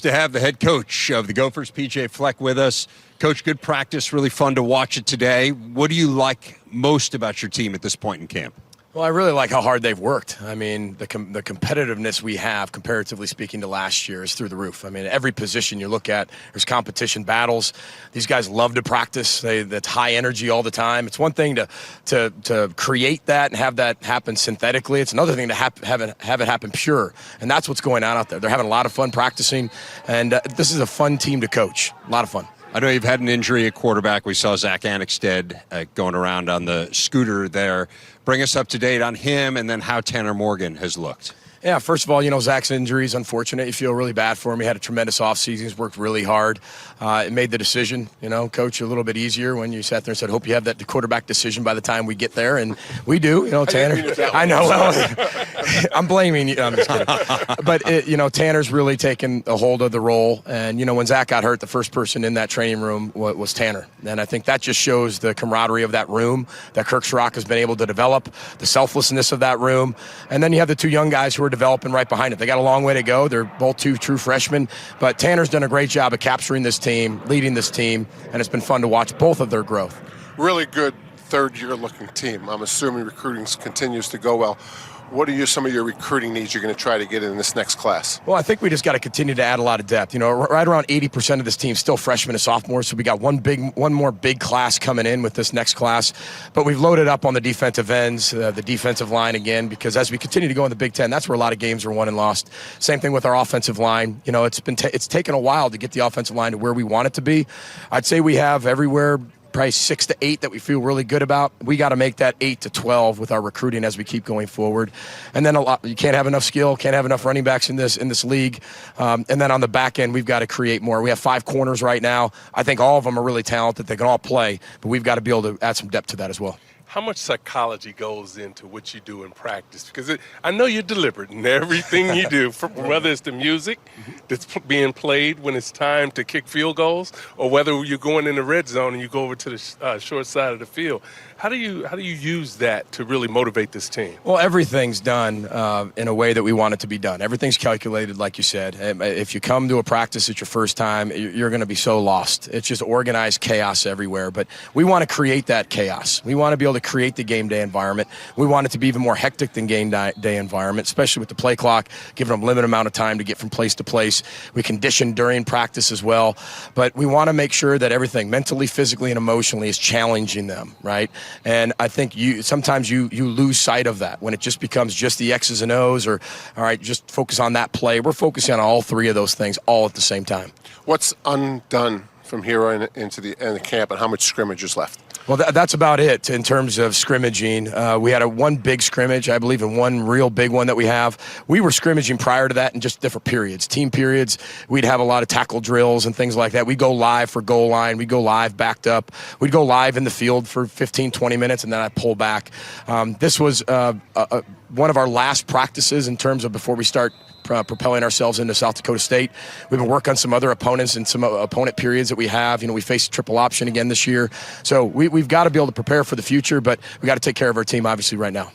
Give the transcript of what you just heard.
To have the head coach of the Gophers, PJ Fleck, with us. Coach, good practice, really fun to watch it today. What do you like most about your team at this point in camp? Well, I really like how hard they've worked. I mean, the competitiveness we have, comparatively speaking to last year, is through the roof. I mean, every position you look at, there's competition battles. These guys love to practice. That's high energy all the time. It's one thing to create that and have that happen synthetically. It's another thing to have it happen pure. And that's what's going on out there. They're having a lot of fun practicing, and this is a fun team to coach. A lot of fun. I know you've had an injury at quarterback. We saw Zach Annexted going around on the scooter there. Bring us up to date on him and then how Tanner Morgan has looked. Yeah, first of all, Zach's injury is unfortunate. You feel really bad for him. He had a tremendous offseason. He's worked really hard. It made the decision, coach, a little bit easier when you sat there and said, hope you have that quarterback decision by the time we get there. And we do, Tanner. I know. Well, I'm blaming you. I'm just kidding. But, Tanner's really taken a hold of the role. And, when Zach got hurt, the first person in that training room was Tanner. And I think that just shows the camaraderie of that room that Kirk Schrock has been able to develop, the selflessness of that room. And then you have the two young guys who are developing right behind it. They got a long way to go. They're both two true freshmen, but Tanner's done a great job of capturing this team, leading this team, and it's been fun to watch both of their growth. Really good third-year looking team. I'm assuming recruiting continues to go well. What are some of your recruiting needs you're going to try to get in this next class? Well, I think we just got to continue to add a lot of depth. Right around 80% of this team still freshmen and sophomores, so we got one more big class coming in with this next class. But we've loaded up on the defensive ends, the defensive line again, because as we continue to go in the Big Ten, that's where a lot of games are won and lost. Same thing with our offensive line. It's taken a while to get the offensive line to where we want it to be. I'd say we have everywhere probably 6 to 8 that we feel really good about. We got to make that 8 to 12 with our recruiting as we keep going forward. And then you can't have enough skill, can't have enough running backs in this league. And then on the back end, we've got to create more. We have 5 corners right now. I think all of them are really talented. They can all play, but we've got to be able to add some depth to that as well. How much psychology goes into what you do in practice? Because I know you're deliberate in everything you do, whether it's the music that's being played when it's time to kick field goals, or whether you're going in the red zone and you go over to the short side of the field. How do you use that to really motivate this team? Well, everything's done in a way that we want it to be done. Everything's calculated, like you said. If you come to a practice at your first time, you're going to be so lost. It's just organized chaos everywhere. But we want to create that chaos. We want to be able to create the game day environment. We want it to be even more hectic than game day environment, especially with the play clock, giving them a limited amount of time to get from place to place. We condition during practice as well. But we want to make sure that everything mentally, physically, and emotionally is challenging them, right? And I think sometimes you lose sight of that when it just becomes just the X's and O's, or, all right, just focus on that play. We're focusing on all 3 of those things all at the same time. What's undone from here into the end of camp, and how much scrimmage is left? Well, that's about it in terms of scrimmaging. We had one big scrimmage, I believe, and one real big one that we have. We were scrimmaging prior to that in just different periods. Team periods, we'd have a lot of tackle drills and things like that. We'd go live for goal line. We'd go live backed up. We'd go live in the field for 15, 20 minutes, and then I'd pull back. This was one of our last practices in terms of before we start propelling ourselves into South Dakota State. We've been working on some other opponents and some opponent periods that we have. We faced triple option again this year. So we've got to be able to prepare for the future, but we got to take care of our team, obviously, right now.